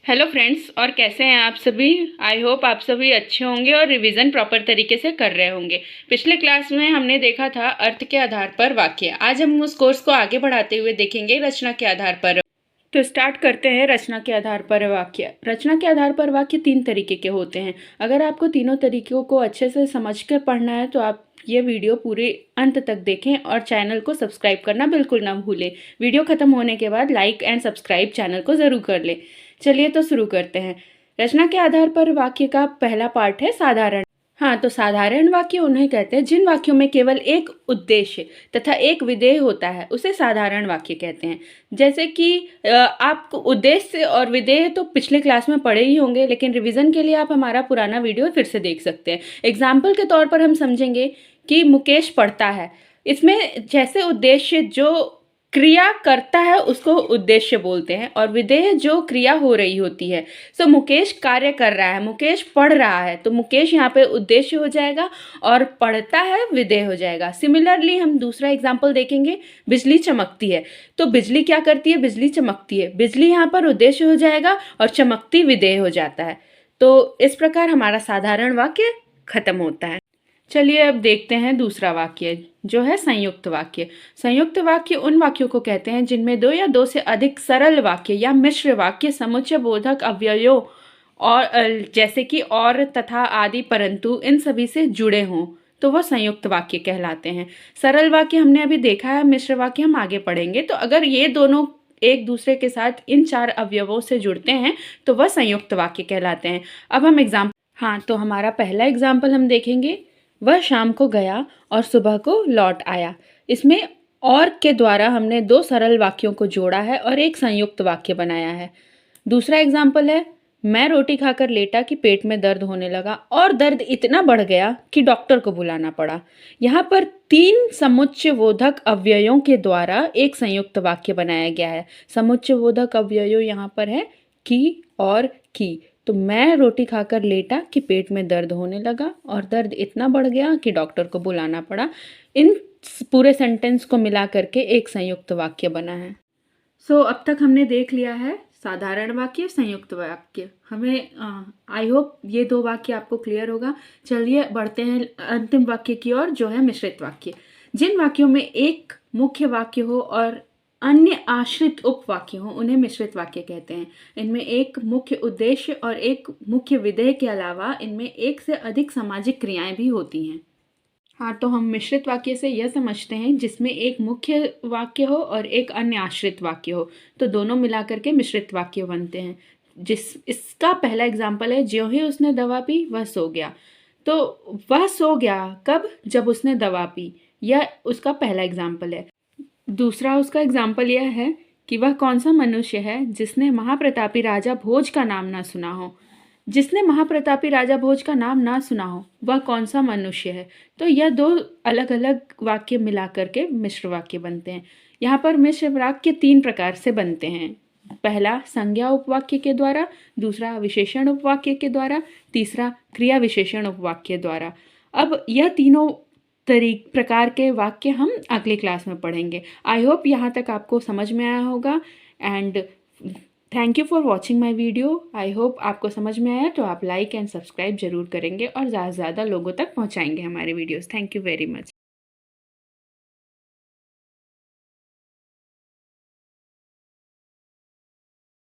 Hello friends, और कैसे हैं आप सभी। आई होप आप सभी अच्छे होंगे और रिवीजन प्रॉपर तरीके से कर रहे होंगे। पिछले क्लास में हमने देखा था अर्थ के आधार पर वाक्य। आज हम उस कोर्स को आगे बढ़ाते हुए देखेंगे रचना के आधार पर। तो स्टार्ट करते हैं रचना के आधार पर वाक्य। रचना के आधार पर वाक्य 3 तरीके के होते हैं। अगर आपको तीनों तरीकों को अच्छे से समझकर पढ़ना है तो आप ये वीडियो पूरे अंत तक देखें और चैनल को सब्सक्राइब करना बिल्कुल ना भूलें। वीडियो खत्म होने के बाद लाइक एंड सब्सक्राइब चैनल को ज़रूर कर लें। चलिए तो शुरू करते हैं। रचना के आधार पर वाक्य का पहला पार्ट है साधारण। तो साधारण वाक्य उन्हें कहते हैं जिन वाक्यों में केवल एक उद्देश्य तथा एक विधेय होता है, उसे साधारण वाक्य कहते हैं। जैसे कि आप उद्देश्य और विधेय तो पिछले क्लास में पढ़े ही होंगे, लेकिन रिवीजन के लिए आप हमारा पुराना वीडियो फिर से देख सकते हैं। एग्जाम्पल के तौर पर हम समझेंगे कि मुकेश पढ़ता है। इसमें जैसे उद्देश्य जो क्रिया करता है उसको उद्देश्य बोलते हैं, और विधेय जो क्रिया हो रही होती है। सो मुकेश कार्य कर रहा है, मुकेश पढ़ रहा है, तो मुकेश यहाँ पे उद्देश्य हो जाएगा और पढ़ता है विधेय हो जाएगा। सिमिलरली हम दूसरा एग्जाम्पल देखेंगे। बिजली चमकती है, तो बिजली क्या करती है, बिजली चमकती है। बिजली यहाँ पर उद्देश्य हो जाएगा और चमकती विधेय हो जाता है। तो इस प्रकार हमारा साधारण वाक्य खत्म होता है। चलिए अब देखते हैं दूसरा वाक्य जो है संयुक्त वाक्य। संयुक्त वाक्य उन वाक्यों को कहते हैं जिनमें दो या दो से अधिक सरल वाक्य या मिश्र वाक्य समुच्चय बोधक अव्ययों और जैसे कि और तथा आदि परंतु इन सभी से जुड़े हों तो वह संयुक्त वाक्य कहलाते हैं। सरल वाक्य हमने अभी देखा है, मिश्र वाक्य हम आगे पढ़ेंगे। तो अगर ये दोनों एक दूसरे के साथ इन 4 अवयवों से जुड़ते हैं तो वह संयुक्त वाक्य कहलाते हैं। अब हम तो हमारा पहला एग्जाम्पल हम देखेंगे। वह शाम को गया और सुबह को लौट आया। इसमें और के द्वारा हमने 2 सरल वाक्यों को जोड़ा है और एक संयुक्त वाक्य बनाया है। दूसरा एग्जाम्पल है, मैं रोटी खाकर लेटा कि पेट में दर्द होने लगा और दर्द इतना बढ़ गया कि डॉक्टर को बुलाना पड़ा। यहाँ पर 3 समुच्चयबोधक अव्ययों के द्वारा एक संयुक्त वाक्य बनाया गया है। समुच्चयबोधक अव्ययों यहाँ पर है की और की। तो मैं रोटी खाकर लेटा कि पेट में दर्द होने लगा और दर्द इतना बढ़ गया कि डॉक्टर को बुलाना पड़ा। इन पूरे सेंटेंस को मिला करके एक संयुक्त वाक्य बना है। अब तक हमने देख लिया है साधारण वाक्य, संयुक्त वाक्य। हमें आई होप ये 2 वाक्य आपको क्लियर होगा। चलिए बढ़ते हैं अंतिम वाक्य की ओर जो है मिश्रित वाक्य। जिन वाक्यों में एक मुख्य वाक्य हो और अन्य आश्रित उपवाक्य हो उन्हें मिश्रित वाक्य कहते हैं। इनमें एक मुख्य उद्देश्य और एक मुख्य विधेय के अलावा इनमें एक से अधिक सामाजिक क्रियाएं भी होती हैं। तो हम मिश्रित वाक्य से यह समझते हैं जिसमें एक मुख्य वाक्य हो और एक अन्य आश्रित वाक्य हो, तो दोनों मिलाकर के मिश्रित वाक्य बनते हैं। इसका पहला एग्जाम्पल है, ज्यों ही उसने दवा पी वह सो गया। तो वह सो गया कब, जब उसने दवा पी। यह उसका पहला एग्जाम्पल है। दूसरा उसका एग्जाम्पल यह है कि वह कौन सा मनुष्य है जिसने महाप्रतापी राजा भोज का नाम ना सुना हो। जिसने महाप्रतापी राजा भोज का नाम ना सुना हो वह कौन सा मनुष्य है। तो यह 2 अलग अलग वाक्य मिला करके मिश्र वाक्य बनते हैं। यहाँ पर मिश्र वाक्य 3 प्रकार से बनते हैं। पहला संज्ञा उपवाक्य के द्वारा, दूसरा विशेषण उपवाक्य के द्वारा, तीसरा क्रिया विशेषण उपवाक्य द्वारा। अब यह तीनों प्रकार के वाक्य हम अगली क्लास में पढ़ेंगे। आई होप यहाँ तक आपको समझ में आया होगा and thank you for watching my video. I hope आपको समझ में आया तो आप लाइक एंड सब्सक्राइब जरूर करेंगे और ज़्यादा से ज़्यादा लोगों तक पहुँचाएंगे हमारे videos. Thank you very much.